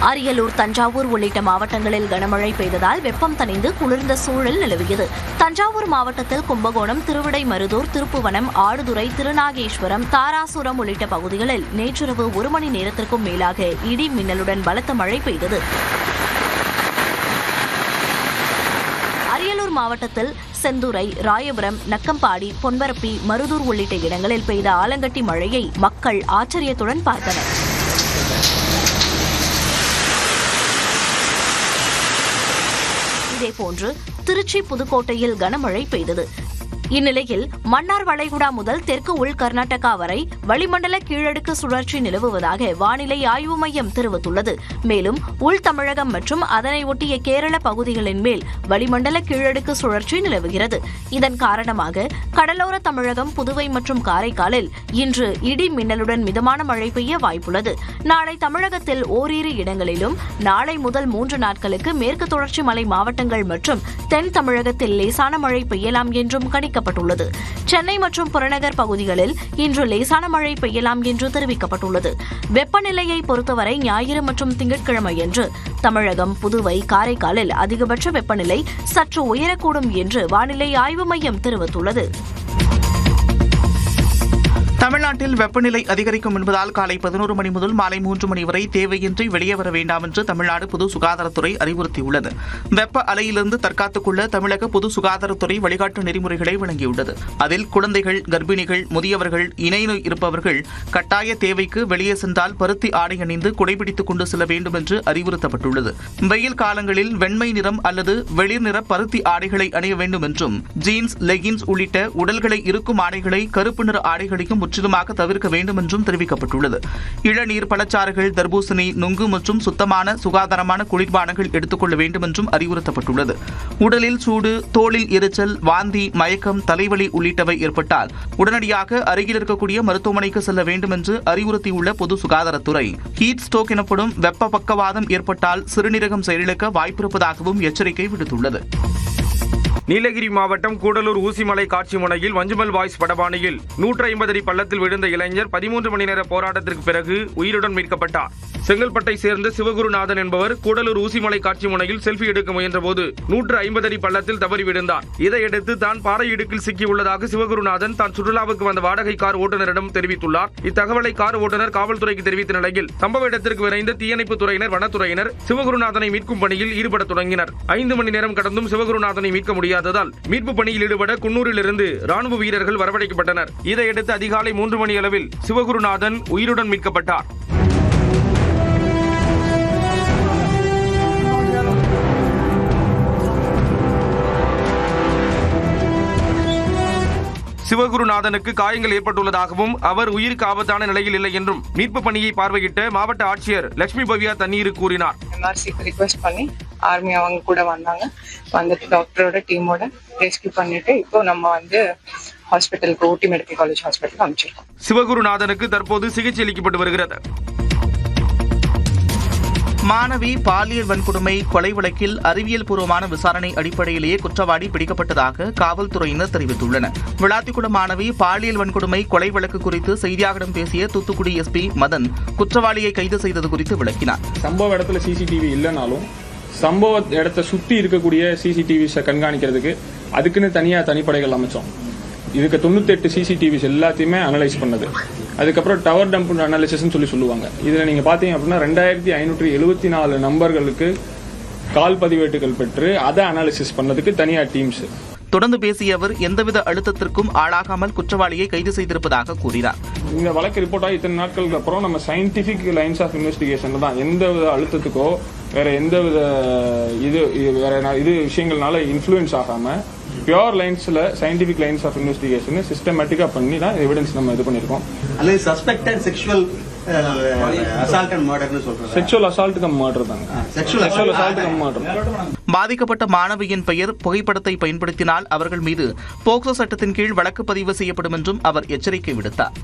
அரியலூர், தஞ்சாவூர் உள்ளிட்ட மாவட்டங்களில் கனமழை பெய்ததால் வெப்பம் தணிந்து குளிர்ந்த சூழல் நிலவியது. தஞ்சாவூர் மாவட்டத்தில் கும்பகோணம், திருவிடைமருதூர், திருப்புவனம், ஆடுதுறை, திருநாகேஸ்வரம், தாராசுரம் உள்ளிட்ட பகுதிகளில் நேற்றிரவு 1 மணி நேரத்திற்கும் மேலாக இடி மின்னலுடன் பலத்த மழை பெய்தது. அரியலூர் மாவட்டத்தில் செந்துறை, ராயபுரம், நக்கம்பாடி, பொன்பரப்பி, மருதூர் உள்ளிட்ட இடங்களில் பெய்த ஆலங்கட்டி மழையை மக்கள் ஆச்சரியத்துடன் பார்த்தனர். இதேபோன்று திருச்சி, புதுக்கோட்டையில் கனமழை பெய்தது. இந்நிலையில் மன்னார் வளைகுடா முதல் தெற்கு உள் கர்நாடகா வரை வளிமண்டல கீழடுக்கு சுழற்சி நிலவுவதாக வானிலை ஆய்வு மையம் தெரிவித்துள்ளது. மேலும் உள் தமிழகம் மற்றும் அதனை ஒட்டிய கேரள பகுதிகளின் மேல் வளிமண்டல கீழடுக்கு சுழற்சி நிலவுகிறது. இதன் காரணமாக கடலோர தமிழகம், புதுவை மற்றும் காரைக்காலில் இன்று இடி மின்னலுடன் மிதமான மழை பெய்ய வாய்ப்புள்ளது. நாளை தமிழகத்தில் ஓரிரு இடங்களிலும், நாளை முதல் 3 நாட்களுக்கு மேற்கு தொடர்ச்சி மலை மாவட்டங்கள் மற்றும் தென் தமிழகத்தில் லேசான மழை பெய்யலாம் என்றும் கணிக்கப்பட்டுள்ளது. சென்னை மற்றும் புறநகர் பகுதிகளில் இன்று லேசான மழை பெய்யலாம் என்று தெரிவிக்கப்பட்டுள்ளது. வெப்பநிலையை பொறுத்தவரை ஞாயிறு மற்றும் திங்கட்கிழமையன்று தமிழகம், புதுவை, காரைக்காலில் அதிகபட்ச வெப்பநிலை சற்று உயரக்கூடும் என்று வானிலை ஆய்வு மையம் தெரிவித்துள்ளது. தமிழ்நாட்டில் வெப்பநிலை அதிகரிக்கும் என்பதால் காலை 11 மணி முதல் மாலை 3 மணி வரை தேவையின்றி வெளியே வர வேண்டாம் என்று தமிழ்நாடு பொது சுகாதாரத்துறை அறிவுறுத்தியுள்ளது. வெப்ப அலையிலிருந்து தற்காத்துக் கொள்ள தமிழக பொது சுகாதாரத்துறை வழிகாட்டு நெறிமுறைகளை வழங்கியுள்ளது. அதில் குழந்தைகள், கர்ப்பிணிகள், முதியவர்கள், இணைநோய் இருப்பவர்கள் கட்டாய தேவைக்கு வெளியே சென்றால் பருத்தி ஆடை அணிந்து குடைபிடித்துக் கொண்டு செல்ல வேண்டும் என்று அறிவுறுத்தப்பட்டுள்ளது. வெயில் காலங்களில் வெண்மை நிறம் அல்லது வெளிர் நிற பருத்தி ஆடைகளை அணிய வேண்டும் என்றும், ஜீன்ஸ், லெகின்ஸ் உள்ளிட்ட உடல்களை இருக்கும் ஆடைகளை கருப்பு நிற ஆடைகளையும் முற்றிலுமாக தவிர்க்க வேண்டும் என்றும் தெரிவிக்கப்பட்டுள்ளது. இளநீர், பழச்சாறுகள், தர்பூசணி, நுங்கு மற்றும் சுத்தமான சுகாதாரமான குளிர்பானங்கள் எடுத்துக்கொள்ள வேண்டும் என்றும் அறிவுறுத்தப்பட்டுள்ளது. உடலில் சூடு, தோலில் எரிச்சல், வாந்தி, மயக்கம், தலைவலி உள்ளிட்டவை ஏற்பட்டால் உடனடியாக அருகில் இருக்கக்கூடிய மருத்துவமனைக்கு செல்ல வேண்டும் என்று அறிவுறுத்தியுள்ள பொது சுகாதாரத்துறை, ஹீட் ஸ்ட்ரோக் எனப்படும் வெப்ப பக்கவாதம் ஏற்பட்டால் சிறுநீரகம் செயலிழக்க வாய்ப்பிருப்பதாகவும் எச்சரிக்கை விடுத்துள்ளது. நீலகிரி மாவட்டம் கூடலூர் ஊசிமலை காட்சி முனையில் மஞ்சுமல் பாய்ஸ் படபாணியில் 150 அடி பள்ளத்தில் விழுந்த இளைஞர் 13 மணி நேர போராட்டத்திற்கு பிறகு உயிருடன் மீட்கப்பட்டார். செங்கல்பட்டை சேர்ந்த சிவகுருநாதன் என்பவர் கூடலூர் ஊசிமலை காட்சி முனையில் செல்ஃபி எடுக்க முயன்றபோது 150 அடி பள்ளத்தில் தவறி விழுந்தார். இதையடுத்து தான் பாறை இடுக்கில் சிக்கியுள்ளதாக சிவகுருநாதன் தான் சுற்றுலாவுக்கு வந்த வாடகை கார் ஓட்டுநரிடம் தெரிவித்துள்ளார். இத்தகவலை கார் ஓட்டுநர் காவல்துறைக்கு தெரிவித்த நிலையில் சம்பவ இடத்திற்கு விரைந்த தீயணைப்பு துறையினர், வனத்துறையினர் சிவகுருநாதனை மீட்கும் பணியில் ஈடுபட தொடங்கினர். 5 மணி நேரம் கடந்தும் சிவகுருநாதனை மீட்க முடியாததால் மீட்பு பணியில் ஈடுபட குன்னூரிலிருந்து ராணுவ வீரர்கள் வரவழைக்கப்பட்டனர். இதையடுத்து அதிகாலை 3 மணி அளவில் சிவகுருநாதன் உயிருடன் மீட்கப்பட்டார். சிவகுருநாதனுக்கு காயங்கள் ஏற்பட்டுள்ளதாகவும் அவர் உயிருக்கு ஆபத்தான நிலையில் இல்லை என்றும் மீட்பு பணியை பார்வையிட்ட மாவட்ட ஆட்சியர் லட்சுமி பவ்யா தண்ணீர் கூறினார். எம்ஆர்சிக்கு ரிக்வெஸ்ட் பண்ணி ஆர்மி அவங்க கூட வந்தாங்க. வந்துட்டு டாக்டரோட டீமோட ரெஸ்கியூ பண்ணிட்டு இப்போ நம்ம ஹாஸ்பிட்டலுக்கு, ஊட்டி மெடிக்கல் காலேஜ் ஹாஸ்பிட்டலுக்கு அனுப்பிச்சிருக்கோம். சிவகுருநாதனுக்கு தற்போது சிகிச்சை அளிக்கப்பட்டு வருகிறது. மாணவி பாலியல் வன்கொடுமை கொலை வழக்கில் அறிவியல் பூர்வமான விசாரணை அடிப்படையிலேயே குற்றவாளி பிடிக்கப்பட்டதாக காவல்துறையினர் தெரிவித்துள்ளனர். விளாத்திக்குளம் மாணவி பாலியல் வன்கொடுமை கொலை வழக்கு குறித்து செய்தியாளர்களிடம் பேசிய தூத்துக்குடி எஸ்பி மதன் குற்றவாளியை கைது செய்தது குறித்து விளக்கினார். சம்பவ இடத்துல சிசிடிவி இல்லைனாலும் சம்பவ இடத்தை சுற்றி இருக்கக்கூடிய சிசிடிவிஸை கண்காணிக்கிறதுக்கு அதுக்குன்னு தனிப்படைகள் அமைச்சோம். இதுக்கு 98 சிசிடிவிஸ் எல்லாத்தையுமே அனலைஸ் பண்ணது. அதுக்கப்புறம் டவர் டம்ப் அனாலிசிஸ் சொல்லுவாங்க. இதுல நீங்க பாத்தீங்க அப்படின்னா 2574 நம்பர்களுக்கு கால் பதிவேட்டுகள் பெற்று அதை அனாலிசிஸ் பண்ணதுக்கு தனியா டீம்ஸ். தொடர்ந்து பேசிய அவர் எந்தவித அழுத்தத்திற்கும் ஆளாகாமல் குற்றவாளியை கைது செய்திருப்பதாக கூறினார். இந்த வழக்கு ரிப்போர்ட் ஆகி இத்தனை நாட்களுக்கு அப்புறம் நம்ம சயின்டிபிக் லைன்ஸ் ஆஃப் இன்வெஸ்டிகேஷன்ல தான் எந்தவித அழுத்தத்துக்கோ வேற எந்தவித இது விஷயங்கள்னால இன்ஃப்ளூயன்ஸ் ஆகாம பியூர் லைன்ஸ்ல சயின்டிபிக் லைன்ஸ் ஆஃப் இன்வெஸ்டிகேஷன் சிஸ்டமேட்டிக்கா பண்ணி தான் எவிடன்ஸ் நம்ம இது பண்ணிருக்கோம். அல்லது சஸ்பெக்டட் செக்ஷுவல் அசால்ட் அண்ட் மர்டர்னு சொல்றாங்க. செக்ஷுவல் அசால்ட் கம் மர்டர் தாங்க. Sexual assault cum murder. பாதிக்கப்பட்ட மாணவியின் பெயர், புகைப்படத்தை பயன்படுத்தினால் அவர்கள் மீது போக்சோ சட்டத்தின் கீழ் வழக்கு பதிவு செய்யப்படும் என்றும் அவர் எச்சரிக்கை விடுத்தார்.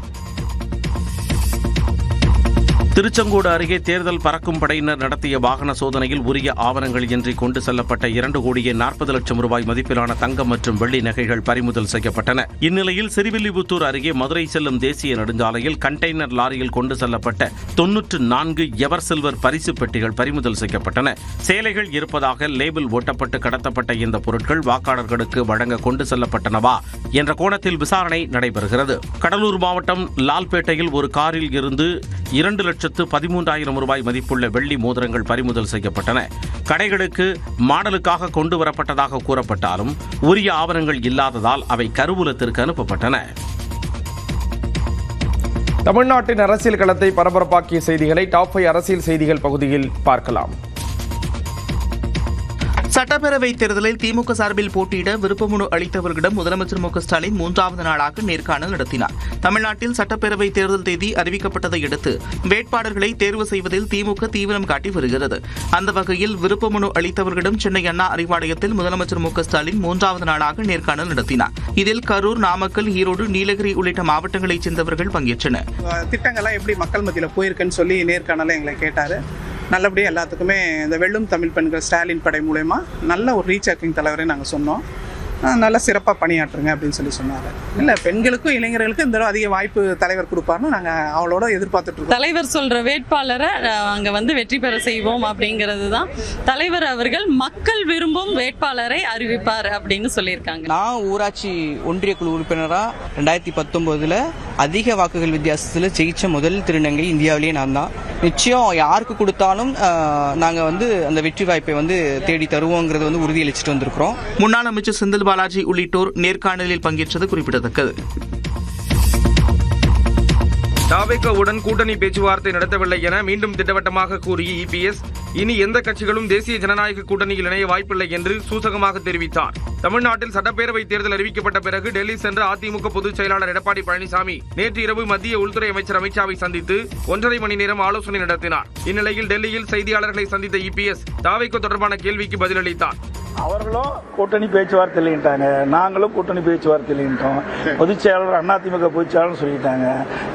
திருச்செங்கோடு அருகே தேர்தல் பறக்கும் படையினர் நடத்திய வாகன சோதனையில் உரிய ஆவணங்கள் இன்றி கொண்டு செல்லப்பட்ட 2,40,00,000 ரூபாய் மதிப்பிலான தங்கம் மற்றும் வெள்ளி நகைகள் பறிமுதல் செய்யப்பட்டன. இந்நிலையில் சிறுவில்லிபுத்தூர் அருகே மதுரை செல்லும் தேசிய நெடுஞ்சாலையில் கண்டெய்னர் லாரியில் கொண்டு செல்லப்பட்ட 94 எவர் சில்வர் பரிசு பெட்டிகள் பறிமுதல் செய்யப்பட்டன. சேலைகள் இருப்பதாக லேபிள் ஒட்டப்பட்டு கடத்தப்பட்ட இந்த பொருட்கள் வாக்காளர்களுக்கு வழங்க கொண்டு செல்லப்பட்டனவா என்ற கோணத்தில் விசாரணை நடைபெறுகிறது. கடலூர் மாவட்டம் லால்பேட்டையில் ஒரு காரில் இருந்து 2,13,000 ரூபாய் மதிப்புள்ள வெள்ளி மோதிரங்கள் பறிமுதல் செய்யப்பட்டன. கடைகளுக்கு மாடலுக்காக கொண்டு வரப்பட்டதாக கூறப்பட்டாலும் உரிய ஆவணங்கள் இல்லாததால் அவை கருவூலத்திற்கு அனுப்பப்பட்டன. தமிழ்நாட்டின் அரசியல் களத்தை பரபரப்பாக்கிய செய்திகளை டாப் 5 அரசியல் செய்திகள் பகுதியில் பார்க்கலாம். சட்டப்பேரவைத் தேர்தலில் திமுக சார்பில் போட்டியிட விருப்பமனு அளித்தவர்களிடம் முதலமைச்சர் மு க ஸ்டாலின் 3வது நாளாக நேர்காணல் நடத்தினார். தமிழ்நாட்டில் சட்டப்பேரவைத் தேர்தல் தேதி அறிவிக்கப்பட்டதை அடுத்து வேட்பாளர்களை தேர்வு செய்வதில் திமுக தீவிரம் காட்டி வருகிறது. அந்த வகையில் விருப்பமனு அளித்தவர்களிடம் சென்னை அண்ணா அறிவாலயத்தில் முதலமைச்சர் மு க ஸ்டாலின் 3வது நாளாக நேர்காணல் நடத்தினார். இதில் கரூர், நாமக்கல், ஈரோடு, நீலகிரி உள்ளிட்ட மாவட்டங்களைச் சேர்ந்தவர்கள் பங்கேற்றனர். திட்டங்கள்லாம் எப்படி மக்கள் மத்தியில் போயிருக்குன்னு சொல்லி நேர்காணல எங்களை கேட்டாரு. நல்லபடியாக எல்லாத்துக்குமே இந்த வெள்ளும் தமிழ் பெண்கள் ஸ்டாலின் படை மூலயமா நல்ல ஒரு ரீசார்ஜிங் தலைவரை நாங்கள் சொன்னோம். நல்லா சிறப்பாக பணியாற்றுங்க அப்படின்னு சொல்லி சொன்னார். இல்லை, பெண்களுக்கும் இளைஞர்களுக்கும் இந்த தடவை அதிக வாய்ப்பு தலைவர் கொடுப்பாருன்னு நாங்கள் அவளோட எதிர்பார்த்துட்டு இருக்கோம். தலைவர் சொல்கிற வேட்பாளரை அங்கே வெற்றி பெற செய்வோம் அப்படிங்கிறது தான் தலைவர் அவர்கள் மக்கள் விரும்பும் வேட்பாளரை அறிவிப்பார் அப்படின்னு சொல்லியிருக்காங்க. நான் ஊராட்சி ஒன்றிய குழு உறுப்பினராக 2019 அதிக வாக்குகள் வித்தியாசத்தில் ஜெயிச்ச முதல் திருநங்கை இந்தியாவிலேயே நான் தான். நிச்சயம் யாருக்கு கொடுத்தாலும் நாங்கள் அந்த வெற்றி வாய்ப்பை தேடி தருவோங்கிறது உறுதியளிச்சுட்டு வந்திருக்கிறோம். முன்னாள் அமைச்சர் செந்தில் பாலாஜி உள்ளிட்டோர் நேர்காணலில் பங்கேற்றது குறிப்பிடத்தக்கது. தாவேகாவுடன் கூட்டணி பேச்சுவார்த்தை நடத்தவில்லை என மீண்டும் திட்டவட்டமாக கூறிய இபிஎஸ், இனி எந்த கட்சிகளும் தேசிய ஜனநாயக கூட்டணியில் இணைய வாய்ப்பில்லை என்று சூசகமாக தெரிவித்தார். தமிழ்நாட்டில் சட்டப்பேரவை தேர்தல் அறிவிக்கப்பட்ட பிறகு டெல்லி சென்ற அதிமுக பொதுச் செயலாளர் எடப்பாடி பழனிசாமி நேற்று இரவு மத்திய உள்துறை அமைச்சர் அமித்ஷாவை சந்தித்து 1.5 மணி நேரம் ஆலோசனை நடத்தினார். இந்நிலையில் டெல்லியில் செய்தியாளர்களை சந்தித்த இபிஎஸ் தாவேகா தொடர்பான கேள்விக்கு பதிலளித்தார். அவர்களும் கூட்டணி பேச்சுவார்த்தை இல்லைன்ட்டாங்க, நாங்களும் கூட்டணி பேச்சுவார்த்தை இல்லைன்ட்டோம். பொதுச் செயலாளர் அதிமுக பொதுச் செயலாளர் சொல்லிட்டாங்க,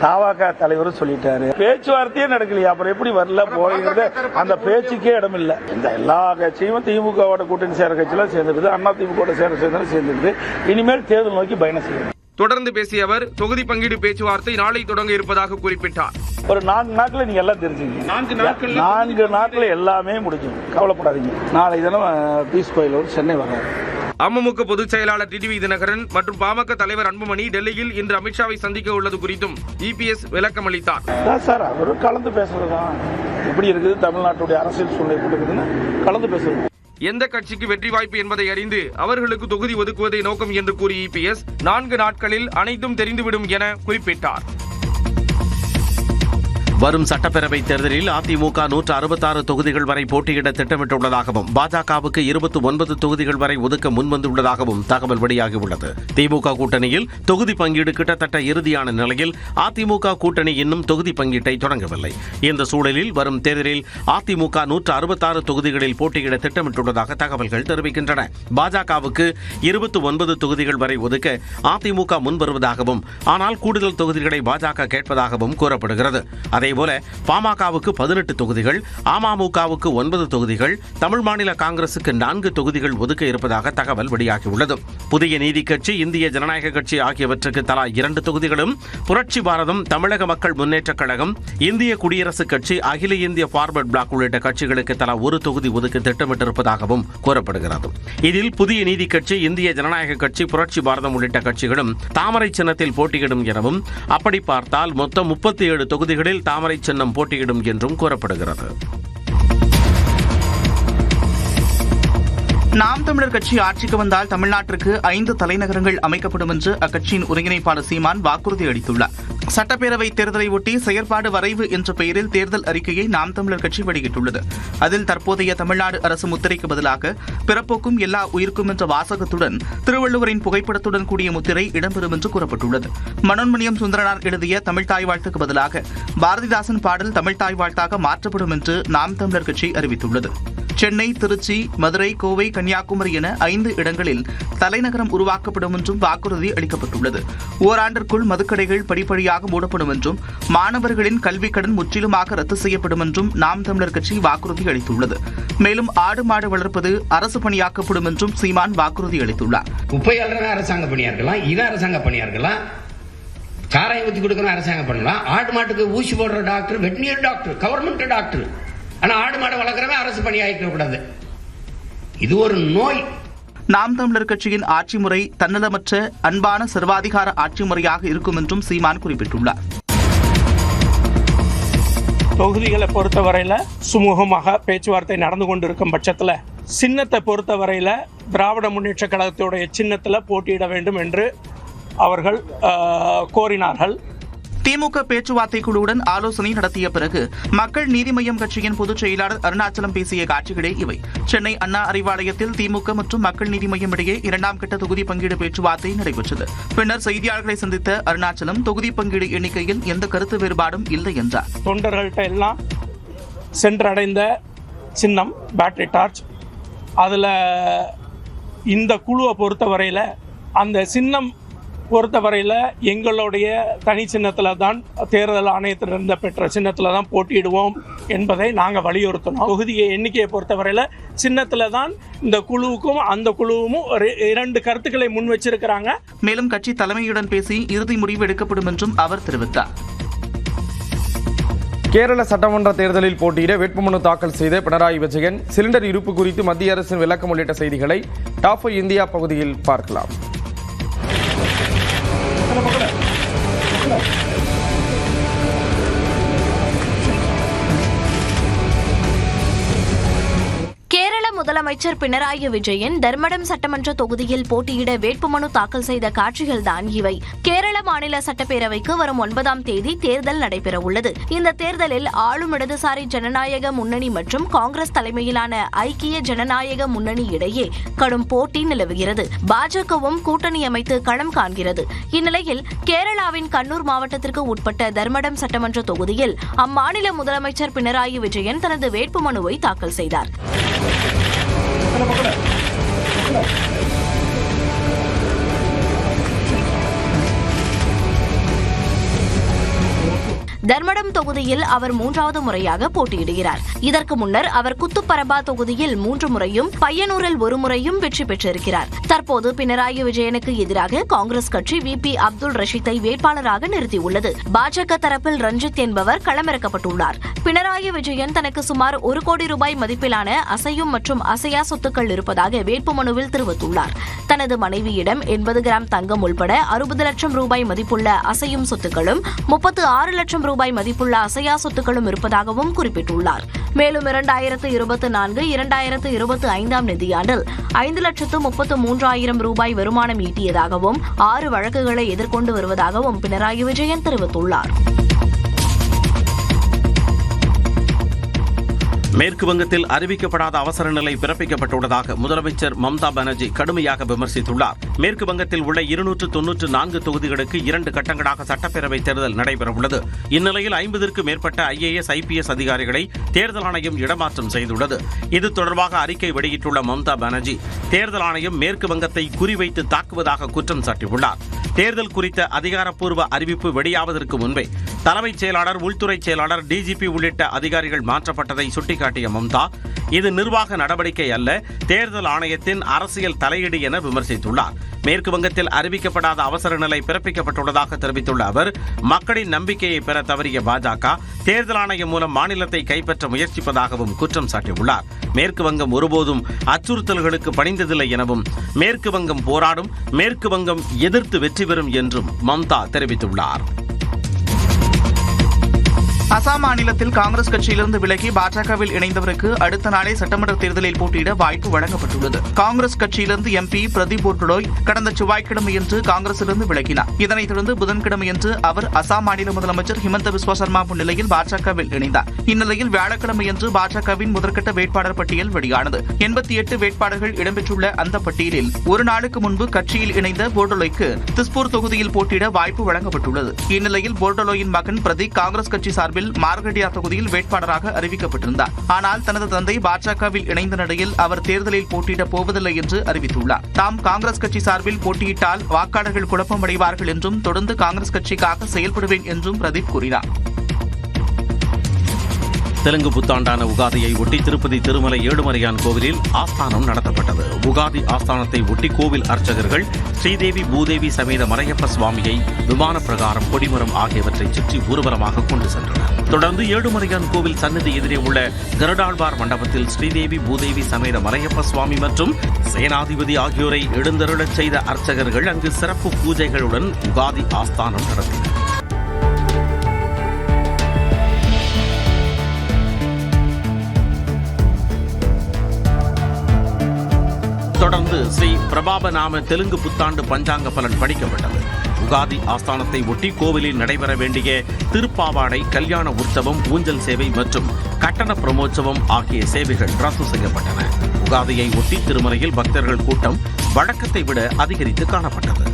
தாவாக தலைவரும் சொல்லிட்டாரு. பேச்சுவார்த்தையே நடக்கலையா, அப்புறம் எப்படி வரல போகிறது? அந்த பேச்சுக்கே இடம் இல்லை. இந்த எல்லா கட்சியும் திமுகவோட கூட்டணி சேர கட்சியெல்லாம் சேர்ந்துருது, அதிமுக சேர்ந்துருது. இனிமேல் தேர்தல் நோக்கி பயணம் செய்யணும். தொடர்ந்து பேசிய அவர் தொகுதி பங்கீடு பேச்சுவார்த்தை நாளை தொடங்க இருப்பதாக குறிப்பிட்டார். ஒரு 4 நாட்கள் நீங்க எல்லாம் தெரிஞ்சுங்க. 4 நாட்கள் எல்லாமே முடிஞ்சும், கவலைப்படாதீங்க. நாளை தினம் பீஸ் கோயில் சென்னை வர்றாரு. அமமுக பொதுச் செயலாளர் டிடிவி தினகரன் மற்றும் பாமக தலைவர் அன்புமணி டெல்லியில் இன்று அமித்ஷாவை சந்திக்க உள்ளது குறித்தும் இபிஎஸ் விளக்கம் அளித்தார். சார், அவரும் கலந்து பேசுறதுதான். எப்படி இருக்குது தமிழ்நாட்டுடைய அரசியல் சூழ்நிலை எப்படி இருக்குதுன்னு கலந்து பேசுறது. எந்த கட்சிக்கு வெற்றி வாய்ப்பு என்பதை அறிந்து அவர்களுக்கு தொகுதி ஒதுக்குவதை நோக்கம் என்று கூறிய இபிஎஸ் 4 நாட்களில் அனைத்தும் தெரிந்துவிடும் என குறிப்பிட்டார். வரும் சட்டப்பேரவைத் தேர்தலில் அதிமுக 166 தொகுதிகள் வரை போட்டியிட திட்டமிட்டுள்ளதாகவும் பாஜகவுக்கு 29 தொகுதிகள் வரை ஒதுக்க முன்வந்துள்ளதாகவும் தகவல் வெளியாகியுள்ளது. திமுக கூட்டணியில் தொகுதி பங்கீடு கிட்டத்தட்ட இறுதியான நிலையில் அதிமுக கூட்டணி இன்னும் தொகுதி பங்கீட்டை தொடங்கவில்லை. இந்த சூழலில் வரும் தேர்தலில் அதிமுக 166 தொகுதிகளில் போட்டியிட திட்டமிட்டுள்ளதாக தகவல்கள் தெரிவிக்கின்றன. பாஜகவுக்கு 29 தொகுதிகள் வரை ஒதுக்க அதிமுக முன்வருவதாகவும், ஆனால் கூடுதல் தொகுதிகளை பாஜக கேட்பதாகவும் கூறப்படுகிறது. அதேபோல பாமகவுக்கு 18 தொகுதிகள், அமமுகவுக்கு 9 தொகுதிகள், தமிழ் மாநில காங்கிரசுக்கு 4 தொகுதிகள் ஒதுக்க இருப்பதாக தகவல் வெளியாகியுள்ளது. புதிய நீதி கட்சி, இந்திய ஜனநாயக கட்சி ஆகியவற்றுக்கு தலா 2 தொகுதிகளும், புரட்சி பாரதம், தமிழக மக்கள் முன்னேற்றக் கழகம், இந்திய குடியரசுக் கட்சி, அகில இந்திய பார்வர்ட் பிளாக் உள்ளிட்ட கட்சிகளுக்கு தலா 1 தொகுதி ஒதுக்க திட்டமிட்டிருப்பதாகவும் கூறப்படுகிறது. இதில் புதிய நீதி கட்சி, இந்திய ஜனநாயக கட்சி, புரட்சி பாரதம் உள்ளிட்ட கட்சிகளும் தாமரை சின்னத்தில் போட்டியிடும் எனவும், அப்படி பார்த்தால் மொத்தம் 37 தொகுதிகளில் தாமரை சின்னம் போட்டியிடும் என்றும் கூறப்படுகிறது. நாம் தமிழர் கட்சி ஆட்சிக்கு வந்தால் தமிழ்நாட்டிற்கு 5 தலைநகரங்கள் அமைக்கப்படும் என்று அக்கட்சியின் ஒருங்கிணைப்பாளர் சீமான் வாக்குறுதி அளித்துள்ளார். சட்டப்பேரவை தேர்தலை ஒட்டி செயற்பாடு வரைவு என்ற பெயரில் தேர்தல் அறிக்கையை நாம் தமிழர் கட்சி வெளியிட்டுள்ளது. அதில் தற்போதைய தமிழ்நாடு அரசு முத்திரைக்கு பதிலாக பிறப்போக்கும் எல்லா உயிர்க்கும் என்ற வாசகத்துடன் திருவள்ளுவரின் புகைப்படத்துடன் கூடிய முத்திரை இடம்பெறும் என்று கூறப்பட்டுள்ளது. மனோன்மணியம் சுந்தரனார் எழுதிய தமிழ்தாய் வாழ்த்துக்கு பதிலாக பாரதிதாசன் பாடல் தமிழ்தாய் வாழ்த்தாக மாற்றப்படும் என்று நாம் தமிழர் கட்சி அறிவித்துள்ளது. சென்னை, திருச்சி, மதுரை, கோவை, கன்னியாகுமரி என 5 இடங்களில் தலைநகரம் உருவாக்கப்படும் என்றும் வாக்குறுதி அளிக்கப்பட்டுள்ளது. ஓராண்டிற்குள் மதுக்கடைகள் படிப்படியாக மூடப்படும் என்றும் மாணவர்களின் கல்விக் கடன் முற்றிலுமாக ரத்து செய்யப்படும் என்றும் நாம் தமிழர் கட்சி வாக்குறுதி அளித்துள்ளது. மேலும் ஆடு மாடு வளர்ப்பது அரசு பணியாக்கப்படும் என்றும் சீமான் வாக்குறுதி அளித்துள்ளார். குப்பை அள்ளுற அரசாங்க பணியா இருக்கலாம், இது அரசாங்க பணியா இருக்கலாம், சாராயம் ஊற்றி கொடுக்கணும் அரசாங்கம் பண்ணலாம். ஆடு மாட்டுக்கு ஊசி போடுற டாக்டர் வெட்டினியர் டாக்டர், கவர்மெண்ட் டாக்டர். ஆனா ஆடு மாடு வளர்க்குறவன் அரசு பணியாக்க கூடாது. இது ஒரு நோய். நாம் தமிழர் கட்சியின் ஆட்சி முறை தன்னலமற்ற அன்பான சர்வாதிகார ஆட்சி முறையாக இருக்கும் என்றும் சீமான் குறிப்பிட்டுள்ளார். தொகுதிகளை பொறுத்தவரையில சுமூகமாக பேச்சுவார்த்தை நடந்து கொண்டிருக்கும் பட்சத்தில் சின்னத்தை பொறுத்தவரையில திராவிட முன்னேற்ற கழகத்துடைய சின்னத்தில் போட்டியிட வேண்டும் என்று அவர்கள் கோரினார்கள். திமுக பேச்சுவார்த்தை குழுவுடன் ஆலோசனை நடத்திய பிறகு மக்கள் நீதி மய்யம் கட்சியின் பொதுச் செயலாளர் அருணாச்சலம் பேசிய காட்சிகளே இவை. சென்னை அண்ணா அறிவாலயத்தில் திமுக மற்றும் மக்கள் நீதி மய்யம் இடையே 2ஆம் கட்ட தொகுதி பங்கீடு பேச்சுவார்த்தை நடைபெற்றது. பின்னர் செய்தியாளர்களை சந்தித்த அருணாச்சலம் தொகுதி பங்கீடு எண்ணிக்கையில் எந்த கருத்து வேறுபாடும் இல்லை என்றார். தொண்டர்கள்ட்ட எல்லாம் சென்றடைந்த சின்னம் பேட்டரி டார்ச். அதில் இந்த குழுவை பொறுத்தவரையில் அந்த சின்னம் பொறுத்தவரையில் எங்களுடைய தனி சின்னத்தில் தான் தேர்தல் ஆணையத்திலிருந்து பெற்ற சின்னத்தில் தான் போட்டியிடுவோம் என்பதை நாங்கள் வலியுறுத்தினோம். தொகுதியை எண்ணிக்கையை பொறுத்தவரையில் சின்னத்தில் தான் இந்த குழுவுக்கும் அந்த குழுவும் 2 கருத்துக்களை முன் வச்சிருக்கிறாங்க. மேலும் கட்சி தலைமையுடன் பேசி இறுதி முடிவு எடுக்கப்படும் என்றும் அவர் தெரிவித்தார். கேரள சட்டமன்ற தேர்தலில் போட்டியிட வேட்புமனு தாக்கல் செய்த பினராயி விஜயன் சிலிண்டர் இருப்பு குறித்து மத்திய அரசின் விளக்கம் உள்ளிட்ட செய்திகளை டாப் 5 இந்தியா பகுதியில் பார்க்கலாம். கேரள முதலமைச்சர் பினராயி விஜயன் தர்மடம் சட்டமன்ற தொகுதியில் போட்டியிட வேட்புமனு தாக்கல் செய்த காட்சிகள்தான் இவை. கேரள மாநில சட்டப்பேரவைக்கு வரும் 9ஆம் தேதி தேர்தல் நடைபெறவுள்ளது. இந்த தேர்தலில் ஆளும் இடதுசாரி ஜனநாயக முன்னணி மற்றும் காங்கிரஸ் தலைமையிலான ஐக்கிய ஜனநாயக முன்னணி இடையே கடும் போட்டி நிலவுகிறது. பாஜகவும் கூட்டணி அமைத்து களம் காண்கிறது. இந்நிலையில் கேரளாவின் கண்ணூர் மாவட்டத்திற்கு உட்பட்ட தர்மடம் சட்டமன்ற தொகுதியில் அம்மாநில முதலமைச்சர் பினராயி விஜயன் தனது வேட்புமனுவை தாக்கல் செய்தார். தர்மடம் தொகுதியில் அவர் 3வது முறையாக போட்டியிடுகிறார். இதற்கு முன்னர் அவர் குத்துப்பரபா தொகுதியில் 3 முறையும் பையனூரில் 1 முறையும் வெற்றி பெற்றிருக்கிறார். தற்போது பினராயி விஜயனுக்கு எதிராக காங்கிரஸ் கட்சி VP அப்துல் ரஷீத்தை வேட்பாளராக நிறுத்தியுள்ளது. பாஜக தரப்பில் ரஞ்சித் என்பவர் களமிறக்கப்பட்டுள்ளார். பினராயி விஜயன் தனக்கு சுமார் 1 கோடி ரூபாய் மதிப்பிலான அசையும் மற்றும் அசையா சொத்துக்கள் இருப்பதாக வேட்புமனுவில் தெரிவித்துள்ளார். தனது மனைவியிடம் 80 கிராம் தங்கம் உள்பட 60 லட்சம் ரூபாய் மதிப்புள்ள அசையும் சொத்துக்களும் 36 லட்சம் ரூபாய் மதிப்புள்ள அசையா சொத்துக்களும் இருப்பதாகவும் குறிப்பிட்டுள்ளார். மேலும் 2024-2025 நிதியாண்டில் 5,33,000 ரூபாய் வருமானம் ஈட்டியதாகவும் 6 வழக்குகளை எதிர்கொண்டு வருவதாகவும் பினராயி விஜயன் தெரிவித்துள்ளார். மேற்கு வங்கத்தில் அறிவிக்கப்படாத அவசர நிலை பிறப்பிக்கப்பட்டுள்ளதாக முதலமைச்சர் மம்தா பானர்ஜி கடுமையாக விமர்சித்துள்ளார். மேற்கு வங்கத்தில் உள்ள 294 தொகுதிகளுக்கு 2 கட்டங்களாக சட்டப்பேரவை தேர்தல் நடைபெறவுள்ளது. இந்நிலையில் 50க்கும் மேற்பட்ட IAS, IPS அதிகாரிகளை தேர்தல் ஆணையம் இடமாற்றம் செய்துள்ளது. இது தொடர்பாக அறிக்கை வெளியிட்டுள்ள மம்தா பானர்ஜி தேர்தல் ஆணையம் மேற்கு வங்கத்தை குறிவைத்து தாக்குவதாக குற்றம் சாட்டியுள்ளார். தேர்தல் குறித்த அதிகாரப்பூர்வ அறிவிப்பு வெளியாவதற்கு முன்பே தலைமைச் செயலாளர், உள்துறை செயலாளர், DGP உள்ளிட்ட அதிகாரிகள் மாற்றப்பட்டதை சுட்டிக்காட்டிய மம்தா இது நிர்வாக நடவடிக்கை அல்ல, தேர்தல் ஆணையத்தின் அரசியல் தலையீடு என விமர்சித்துள்ளார். மேற்கு வங்கத்தில் அறிவிக்கப்படாத அவசர நிலை பிறப்பிக்கப்பட்டுள்ளதாக தெரிவித்துள்ள அவர் மக்களின் நம்பிக்கையை பெற தவறிய பாஜக தேர்தல் ஆணையம் மூலம் மாநிலத்தை கைப்பற்ற முயற்சிப்பதாகவும் குற்றம் சாட்டியுள்ளார். மேற்கு வங்கம் ஒருபோதும் அச்சுறுத்தல்களுக்கு பணிந்ததில்லை எனவும் மேற்கு வங்கம் போராடும், மேற்கு வங்கம் எதிர்த்து வெற்றி பெறும் என்றும் மம்தா தெரிவித்துள்ளார். அசாம் மாநிலத்தில் காங்கிரஸ் கட்சியிலிருந்து விலகி பாஜகவில் இணைந்தவருக்கு அடுத்த நாளே சட்டமன்ற தேர்தலில் போட்டியிட வாய்ப்பு வழங்கப்பட்டுள்ளது. காங்கிரஸ் கட்சியிலிருந்து MP பிரதீப் போர்டோய் கடந்த செவ்வாய்க்கிழமையன்று காங்கிரசிலிருந்து விலகினார். இதனைத் தொடர்ந்து புதன்கிழமையன்று அவர் அசாம் மாநில முதலமைச்சர் ஹிமந்த பிஸ்வா சர்மா முன்னிலையில் பாஜகவில் இணைந்தார். இந்நிலையில் வியாழக்கிழமையன்று பாஜகவின் முதற்கட்ட வேட்பாளர் பட்டியல் வெளியானது. 88 வேட்பாளர்கள் இடம்பெற்றுள்ள அந்த பட்டியலில் ஒரு நாளுக்கு முன்பு கட்சியில் இணைந்த போர்டோலைக்கு திஸ்பூர் தொகுதியில் போட்டியிட வாய்ப்பு வழங்கப்பட்டுள்ளது. இந்நிலையில் போர்டோலோயின் மகன் பிரதீக் காங்கிரஸ் கட்சி சார்பில் சார்பில் மார்கடியா தொகுதியில் வேட்பாளராக அறிவிக்கப்பட்டிருந்தார். ஆனால் தனது தந்தை பாஜகவில் இணைந்த நிலையில் அவர் தேர்தலில் போட்டியிடப் போவதில்லை என்று அறிவித்துள்ளார். தாம் காங்கிரஸ் கட்சி சார்பில் போட்டியிட்டால் வாக்காளர்கள் குழப்பமடைவார்கள் என்றும் தொடர்ந்து காங்கிரஸ் கட்சிக்காக செயல்படுவேன் என்றும் பிரதீப் கூறினார். தெலுங்கு புத்தாண்டான உகாதியை ஒட்டி திருப்பதி திருமலை ஏழுமலையான் கோவிலில் ஆஸ்தானம் நடத்தப்பட்டது. உகாதி ஆஸ்தானத்தை ஒட்டி கோவில் அர்ச்சகர்கள் ஸ்ரீதேவி பூதேவி சமேத மலையப்ப சுவாமியை விமான பிரகாரம் கொடிமரம் ஆகியவற்றை சுற்றி ஊர்வலமாக கொண்டு சென்றனர். தொடர்ந்து ஏழுமலையான் கோவில் சன்னதி எதிரே உள்ள கருடாழ்வார் மண்டபத்தில் ஸ்ரீதேவி பூதேவி சமேத மலையப்ப சுவாமி மற்றும் சேனாதிபதி ஆகியோரை எழுந்தருளச் செய்த அர்ச்சகர்கள் அங்கு சிறப்பு பூஜைகளுடன் உகாதி ஆஸ்தானம் நடத்தினர். தொடர்ந்து ஸ்ரீ பிரபாபநாம தெலுங்கு புத்தாண்டு பஞ்சாங்க பலன் படிக்கப்பட்டது. உகாதி ஆஸ்தானத்தை ஒட்டி கோவிலில் நடைபெற வேண்டிய திருப்பாவாடை, கல்யாண உற்சவம், ஊஞ்சல் சேவை மற்றும் கட்டண பிரமோற்சவம் ஆகிய சேவைகள் ரத்து செய்யப்பட்டன. உகாதியை ஒட்டி திருமலையில் பக்தர்கள் கூட்டம் வழக்கத்தை விட அதிகரித்து காணப்பட்டது.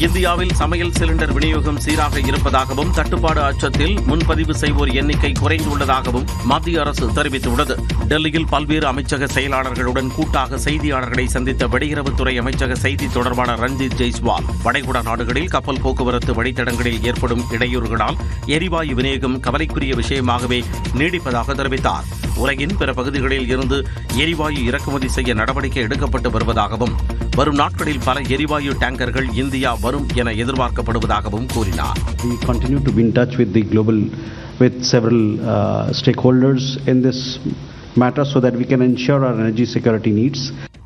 இந்தியாவில் சமையல் சிலிண்டர் விநியோகம் சீராக இருப்பதாகவும் தட்டுப்பாடு அச்சத்தில் முன்பதிவு செய்வோர் எண்ணிக்கை குறைந்துள்ளதாகவும் மத்திய அரசு தெரிவித்துள்ளது. டெல்லியில் பல்வேறு அமைச்சக செயலாளர்களுடன் கூட்டாக செய்தியாளர்களை சந்தித்த வெளியுறவுத்துறை அமைச்சக செய்தி தொடர்பாளர் ரஞ்சித் ஜெய்ஸ்வால் வளைகுடா நாடுகளில் கப்பல் போக்குவரத்து வழித்தடங்களில் ஏற்படும் இடையூறுகளால் எரிவாயு விநியோகம் கவலைக்குரிய விஷயமாகவே நீடிப்பதாக தெரிவித்தார். உலகின் பிற பகுதிகளில் இருந்து எரிவாயு இறக்குமதி செய்ய நடவடிக்கை எடுக்கப்பட்டு வருவதாகவும் வரும் நாட்களில் பல எரிவாயு டேங்கர்கள் இந்தியா வரும் என எதிர்பார்க்கப்படுவதாகவும் கூறினார். We continue to be in touch with several stakeholders in this matter so that we can ensure our energy security needs.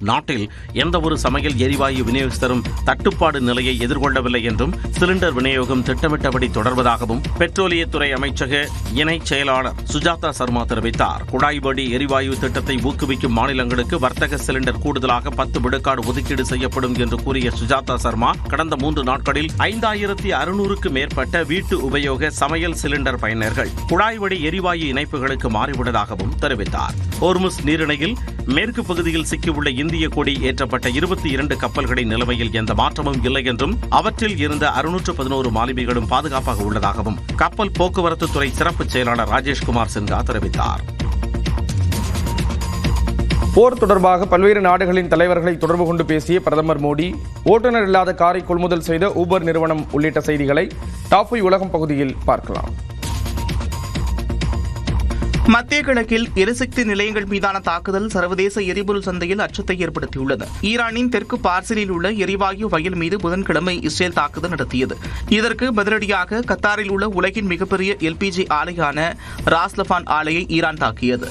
நாட்டில் எந்த ஒரு சமையல் எரிவாயு விநியோகஸ்தரும் தட்டுப்பாடு நிலையை எதிர்கொள்ளவில்லை என்றும் சிலிண்டர் விநியோகம் திட்டமிட்டபடி தொடர்வதாகவும் பெட்ரோலியத்துறை அமைச்சக இணைச் செயலாளர் சுஜாதா சர்மா தெரிவித்தார். குழாய்வடி எரிவாயு திட்டத்தை ஊக்குவிக்கும் மாநிலங்களுக்கு வர்த்தக சிலிண்டர் கூடுதலாக 10 விழுக்காடு ஒதுக்கீடு செய்யப்படும் என்று கூறிய சுஜாதா சர்மா கடந்த 3 நாட்களில் 5600க்கு மேற்பட்ட வீட்டு உபயோக சமையல் சிலிண்டர் பயனர்கள் குழாய்வடி எரிவாயு இணைப்புகளுக்கு மாறிவிட்டதாகவும் தெரிவித்தார். ஹோர்முஸ் நீரிணையில் மேற்கு பகுதியில் சிக்கியுள்ள இந்திய கொடி ஏற்றப்பட்ட 22 கப்பல்களின் நிலைமையில் எந்த மாற்றமும் இல்லை என்றும் அவற்றில் இருந்த 611 மாலுமிகளும் பாதுகாப்பாக உள்ளதாகவும் கப்பல் போக்குவரத்து துறை சிறப்பு செயலாளர் ராஜேஷ்குமார் சின்ஹா தெரிவித்தார். போர் தொடர்பாக பல்வேறு நாடுகளின் தலைவர்களை தொடர்பு கொண்டு பேசிய பிரதமர் மோடி ஓட்டுநர் இல்லாத காரை கொள்முதல் செய்த ஊபர் நிறுவனம் உள்ளிட்ட செய்திகளை டாப் 5 உலகம் பகுதியில் பார்க்கலாம். மத்திய கிழக்கில் எரிசக்தி நிலையங்கள் மீதான தாக்குதல் சர்வதேச எரிபொருள் சந்தையில் அச்சத்தை ஏற்படுத்தியுள்ளது. ஈரானின் தெற்கு பார்சிலில் உள்ள எரிவாயு வயல் மீது புதன்கிழமை இஸ்ரேல் தாக்குதல் நடத்தியது. இதற்கு பதிலடியாக கத்தாரில் உள்ள உலகின் மிகப்பெரிய எல்பிஜி ஆலையான ராஸ்லஃபான் ஆலையை ஈரான் தாக்கியது.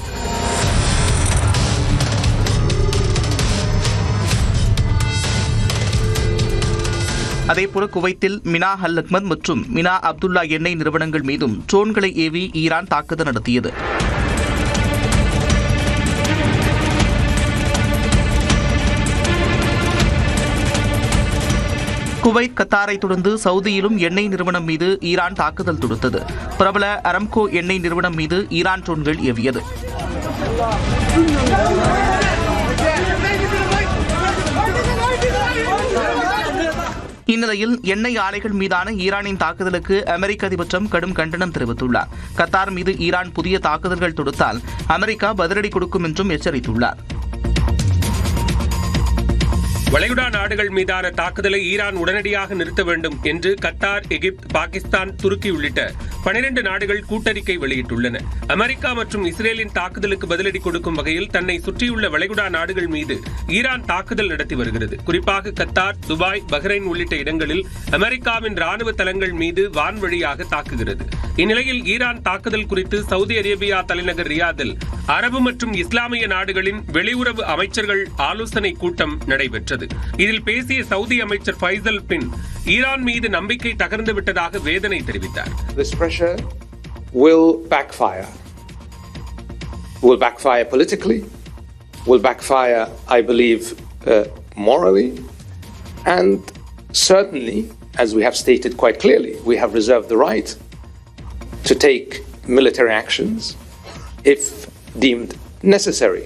அதேபோல குவைத்தில் மினா அல் அஹ்மத் மற்றும் மினா அப்துல்லா எண்ணெய் நிறுவனங்கள் மீதும் ட்ரோன்களை ஏவி ஈரான் தாக்குதல் நடத்தியது. குவைத், கத்தாரை தொடர்ந்து சவுதியிலும் எண்ணெய் நிறுவனம் மீது ஈரான் தாக்குதல் தொடுத்தது. பிரபல அரம்கோ எண்ணெய் நிறுவனம் மீது ஈரான் ட்ரோன்கள் ஏவியது. இந்நிலையில் எண்ணெய் ஆலைகள் மீதான ஈரானின் தாக்குதலுக்கு அமெரிக்க அதிபர் ட்ரம்ப் கடும் கண்டனம் தெரிவித்துள்ளார். கத்தார் மீது ஈரான் புதிய தாக்குதல்கள் தொடுத்தால் அமெரிக்கா பதிலடி கொடுக்கும் என்றும் எச்சரித்துள்ளார். வளைகுடா நாடுகள் மீதான தாக்குதலை ஈரான் உடனடியாக நிறுத்த வேண்டும் என்று கத்தார், எகிப்து, பாகிஸ்தான், துருக்கி உள்ளிட்ட 12 நாடுகள் கூட்டறிக்கை வெளியிட்டுள்ளன. அமெரிக்கா மற்றும் இஸ்ரேலின் தாக்குதலுக்கு பதிலடி கொடுக்கும் வகையில் தன்னை சுற்றியுள்ள வளைகுடா நாடுகள் மீது ஈரான் தாக்குதல் நடத்தி வருகிறது. குறிப்பாக கத்தார், துபாய், பஹ்ரைன் உள்ளிட்ட இடங்களில் அமெரிக்காவின் ராணுவ தளங்கள் மீது வான்வழியாக தாக்குகிறது. இந்நிலையில் ஈரான் தாக்குதல் குறித்து சவுதி அரேபியா தலைநகர் ரியாதில் அரபு மற்றும் இஸ்லாமிய நாடுகளின் வெளியுறவு அமைச்சர்கள் ஆலோசனை கூட்டம் நடைபெற்றது. இதில் பேசிய சவுதி அமைச்சர் ஃபைசல் பின் ஈரான் மீது நம்பிக்கை தகர்ந்து விட்டதாக வேதனை தெரிவித்தார். This pressure will backfire. Will backfire politically, will backfire, I believe, morally, and certainly, as we have stated quite clearly, we have reserved the right to take military actions if deemed necessary.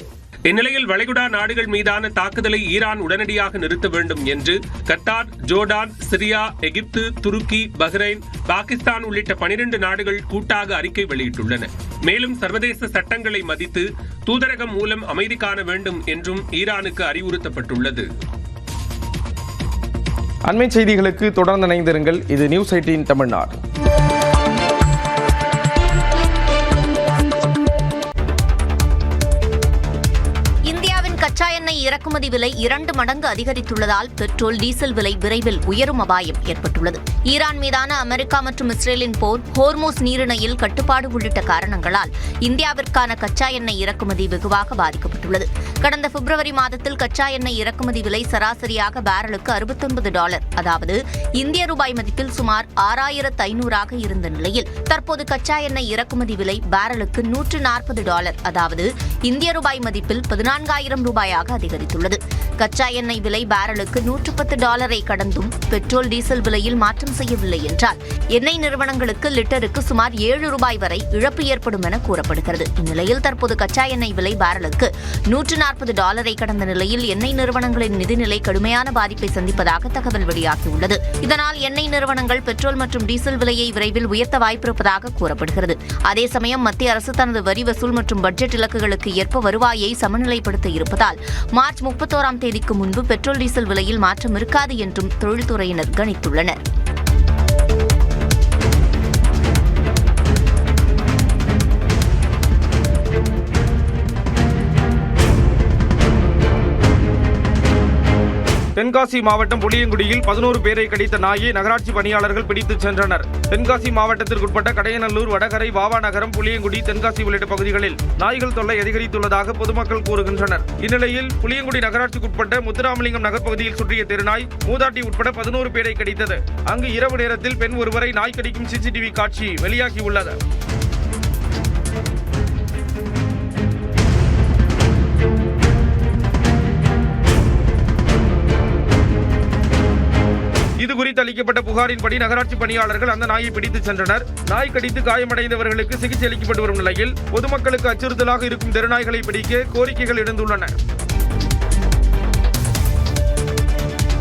இந்நிலையில் வளைகுடா நாடுகள் மீதான தாக்குதலை Iran உடனடியாக நிறுத்த வேண்டும் என்று Qatar, Jordan, Syria, எகிப்து, துருக்கி, Bahrain, Pakistan உள்ளிட்ட 12 நாடுகள் கூட்டாக அறிக்கை வெளியிட்டுள்ளன. மேலும் சர்வதேச சட்டங்களை மதித்து தூதரகம் மூலம் அமைதி காண வேண்டும் என்றும் ஈரானுக்கு அறிவுறுத்தப்பட்டுள்ளது. அண்மை செய்திகளுக்கு தொடர்ந்து இணைந்திருங்கள். இது நியூஸ் 18 தமிழ்நாடு. கச்சா எண்ணெய் இறக்குமதி விலை 2 மடங்கு அதிகரித்துள்ளதால் பெட்ரோல், டீசல் விலை விரைவில் உயரும் அபாயம் ஏற்பட்டுள்ளது. ஈரான் மீதான அமெரிக்கா மற்றும் இஸ்ரேலின் போர், ஹோர்மோஸ் நீரிணையில் கட்டுப்பாடு உள்ளிட்ட காரணங்களால் இந்தியாவிற்கான கச்சா எண்ணெய் இறக்குமதி வெகுவாக பாதிக்கப்பட்டுள்ளது. கடந்த பிப்ரவரி மாதத்தில் கச்சா எண்ணெய் இறக்குமதி விலை சராசரியாக பேரலுக்கு $69, அதாவது இந்திய ரூபாய் மதிப்பில் சுமார் 6500 இருந்த நிலையில் தற்போது கச்சா எண்ணெய் இறக்குமதி விலை பேரலுக்கு $140, அதாவது இந்திய ரூபாய் மதிப்பில் 14,000 ரூபாயாக அதிகரித்துள்ளது. கச்சா எண்ணெய் விலை பேரலுக்கு $110 கடந்தும் பெட்ரோல், டீசல் விலையில் மாற்றம் செய்யவில்லை என்றால் எண்ணெய் நிறுவனங்களுக்கு லிட்டருக்கு சுமார் $7 வரை இழப்பு ஏற்படும் என கூறப்படுகிறது. இந்நிலையில் தற்போது கச்சா எண்ணெய் விலை பேரலுக்கு $140 கடந்த நிலையில் எண்ணெய் நிறுவனங்களின் நிதிநிலை கடுமையான பாதிப்பை சந்திப்பதாக தகவல் வெளியாகியுள்ளது. இதனால் எண்ணெய் நிறுவனங்கள் பெட்ரோல் மற்றும் டீசல் விலையை விரைவில் உயர்த்த வாய்ப்பிருப்பதாக கூறப்படுகிறது. அதே சமயம் மத்திய அரசு தனது வரி வசூல் மற்றும் பட்ஜெட் இலக்குகளுக்கு ஏற்ப வருவாயை சமநிலைப்படுத்த இருப்பதால் மார்ச் 31 தேதிக்கு முன்பு பெட்ரோல், டீசல் விலையில் மாற்றம் இருக்காது என்றும் தொழில்துறையினர் கணித்துள்ளனர். தென்காசி மாவட்டம் புளியங்குடியில் 11 பேரை கடித்த நாயை நகராட்சி பணியாளர்கள் பிடித்துச் சென்றனர். தென்காசி மாவட்டத்திற்குட்பட்ட கடையநல்லூர், வடகரை, வாவா நகரம், புளியங்குடி, தென்காசி உள்ளிட்ட பகுதிகளில் நாய்கள் தொல்லை அதிகரித்துள்ளதாக பொதுமக்கள் கூறுகின்றனர். இந்நிலையில் புளியங்குடி நகராட்சிக்குட்பட்ட முத்துராமலிங்கம் நகர் பகுதியில் சுற்றிய தெருநாய் மூதாட்டி உட்பட 11 பேரை கடித்தது. அங்கு இரவு நேரத்தில் பெண் ஒருவரை நாய் கடிக்கும் சிசிடிவி காட்சி வெளியாகியுள்ளது. இதுகுறித்து அளிக்கப்பட்ட புகாரின்படி நகராட்சி பணியாளர்கள் அந்த நாயை பிடித்துச் சென்றனர். நாய் கடித்து காயமடைந்தவர்களுக்கு சிகிச்சை அளிக்கப்பட்டு வரும் நிலையில் பொதுமக்களுக்கு அச்சுறுத்தலாக இருக்கும் தெருநாய்களை பிடிக்க கோரிக்கைகள் எழுந்துள்ளன.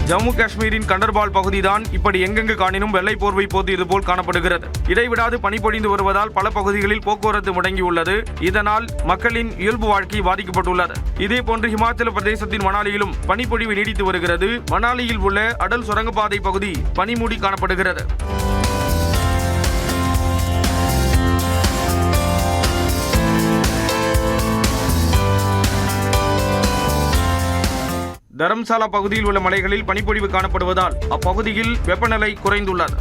ஜம்மு காஷ்மீரின் கண்டர்பால் பகுதிதான் இப்படி எங்கெங்கு காணினும் வெள்ளை போர்வை போர்த்தியது போல் காணப்படுகிறது. இடைவிடாது பனிப்பொழிந்து வருவதால் பல பகுதிகளில் போக்குவரத்து முடங்கியுள்ளது. இதனால் மக்களின் இயல்பு வாழ்க்கை பாதிக்கப்பட்டுள்ளது. இதேபோன்று இமாச்சல பிரதேசத்தின் மணாலியிலும் பனிப்பொழிவு நீடித்து வருகிறது. மணாலியில் உள்ள அடல் சுரங்கப்பாதை பகுதி பனிமூடி காணப்படுகிறது. தரம்சாலா பகுதியில் உள்ள மலைகளில் பனிப்பொழிவு காணப்படுவதால் அப்பகுதியில் வெப்பநிலை குறைந்துள்ளது.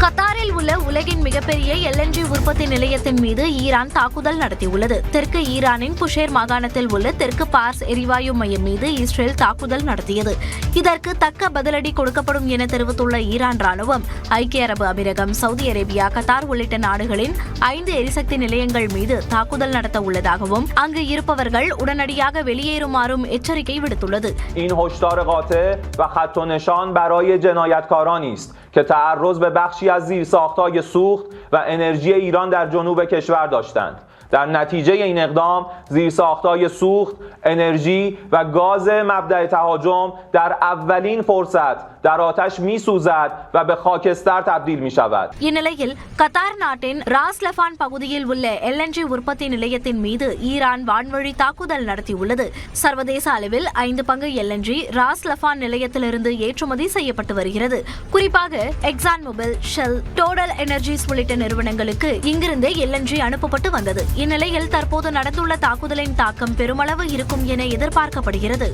கத்தாரில் உள்ள உலகின் மிகப்பெரிய LNG உற்பத்தி நிலையத்தின் மீது ஈரான் தாக்குதல் நடத்தியுள்ளது. தெற்கு ஈரானின் புஷேர் மாகாணத்தில் உள்ள தெற்கு பார்ஸ் எரிவாயு மையம் மீது இஸ்ரேல் தாக்குதல் நடத்தியது. இதற்கு தக்க பதிலடி கொடுக்கப்படும் என தெரிவித்துள்ள ஈரான் ராணுவம் ஐக்கிய அரபு அமீரகம், சவுதி அரேபியா, கத்தார் உள்ளிட்ட நாடுகளின் 5 எரிசக்தி நிலையங்கள் மீது தாக்குதல் நடத்த உள்ளதாகவும் அங்கு இருப்பவர்கள் உடனடியாக வெளியேறுமாறும் எச்சரிக்கை விடுத்துள்ளது. که تعرض به بخشی از زیرساخت‌های سوخت و انرژی ایران در جنوب کشور داشتند. در نتیجه این اقدام زیرساخت‌های سوخت، انرژی و گاز مبدأ تهاجم در اولین فرصت در آتش می‌سوزد و به خاکستر تبدیل می‌شود. இந்நிலையில் கத்தார் நாட்டின் ராஸ் லஃபான் பகுதியில் உள்ள LNG உற்பத்தி நிலையத்தின் மீது ஈரான் வான்வழி தாக்குதல் நடத்தியுள்ளது. சர்வதேச அளவில் 5 பங்கு LNG ராஸ் லஃபான் நிலையத்திலிருந்து ஏற்றுமதி செய்யப்பட்டு வருகிறது. குறிப்பாக Exxon Mobil, Shell, Total Energies உள்ளிட்ட நிறுவனங்களுக்கு இங்கிருந்து LNG அனுப்பப்பட்டு வந்தது. இந்நிலையில் தற்போது நடந்துள்ள தாக்குதலின் தாக்கம் பெருமளவு இருக்கும் என எதிர்பார்க்கப்படுகிறது.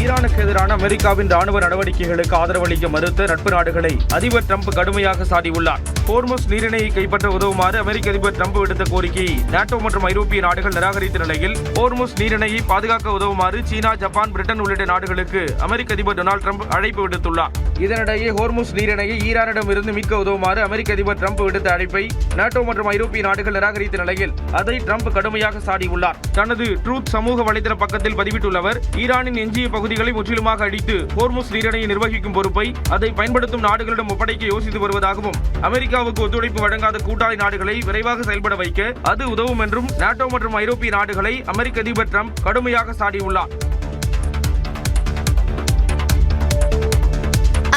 ஈரானுக்கு எதிரான அமெரிக்காவின் ராணுவ நடவடிக்கைகளுக்கு ஆதரவளிக்க மறுத்த நட்பு நாடுகளை அதிபர் டிரம்ப் கடுமையாக சாடியுள்ளார். ஹோர்முஸ் நீரிணையை கைப்பற்ற உதவுமாறு அமெரிக்க அதிபர் ட்ரம்ப் விடுத்த கோரிக்கையை நாட்டோ மற்றும் ஐரோப்பிய நாடுகள் நிராகரித்த நிலையில் ஹோர்முஸ் நீரிணையை பாதுகாக்க உதவுமாறு சீனா, ஜப்பான், பிரிட்டன் உள்ளிட்ட நாடுகளுக்கு அமெரிக்க அதிபர் டொனால்டு ட்ரம்ப் அழைப்பு விடுத்துள்ளார். இதனிடையே ஹோர்முஸ் நீரிணையை ஈரானிடமிருந்து மீட்க உதவுமாறு அமெரிக்க அதிபர் ட்ரம்ப் விடுத்த அழைப்பை நாட்டோ மற்றும் ஐரோப்பிய நாடுகள் நிராகரித்த நிலையில் அதை ட்ரம்ப் கடுமையாக சாடியுள்ளார். தனது ட்ரூத் சமூக வலைதள பக்கத்தில் பதிவிட்டுள்ள அவர், ஈரானின் எஞ்சிய பகுதிகளை முற்றிலுமாக அழித்து ஹோர்முஸ் நீரிணையை நிர்வகிக்கும் பொறுப்பை அதை பயன்படுத்தும் நாடுகளிடம் ஒப்படைக்க யோசித்து வருவதாகவும், அமெரிக்காவுக்கு ஒத்துழைப்பு வழங்காத கூட்டாளி நாடுகளை விரைவாக செயல்பட வைக்க அது உதவும் என்றும் நாட்டோ மற்றும் ஐரோப்பிய நாடுகளை அமெரிக்க அதிபர் ட்ரம்ப் கடுமையாக சாடியுள்ளார்.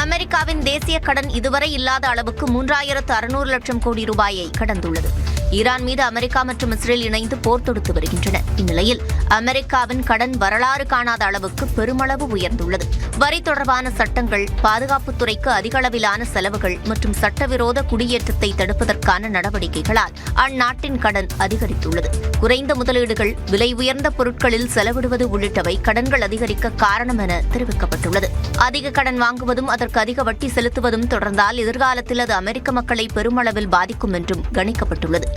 அமெரிக்காவின் தேசிய கடன் இதுவரை இல்லாத அளவுக்கு 3600 லட்சம் கோடி ரூபாயை கடந்துள்ளது. ஈரான் மீது அமெரிக்கா மற்றும் இஸ்ரேல் இணைந்து போர் தொடுத்து வருகின்றன. இந்நிலையில் அமெரிக்காவின் கடன் வரலாறு காணாத அளவுக்கு பெருமளவு உயர்ந்துள்ளது. வரி தொடர்பான சட்டங்கள், பாதுகாப்புத்துறைக்கு அதிக அளவிலான செலவுகள் மற்றும் சட்டவிரோத குடியேற்றத்தை தடுப்பதற்கான நடவடிக்கைகளால் அந்நாட்டின் கடன் அதிகரித்துள்ளது. குறைந்த முதலீடுகள், விலை உயர்ந்த பொருட்களில் செலவிடுவது உள்ளிட்டவை கடன்கள் அதிகரிக்க காரணம் என தெரிவிக்கப்பட்டுள்ளது. அதிக கடன் வாங்குவதும் அதற்கு அதிக வட்டி செலுத்துவதும் தொடர்ந்தால் எதிர்காலத்தில் அது அமெரிக்க மக்களை பெருமளவில் பாதிக்கும் என்றும் கணிக்கப்பட்டுள்ளது.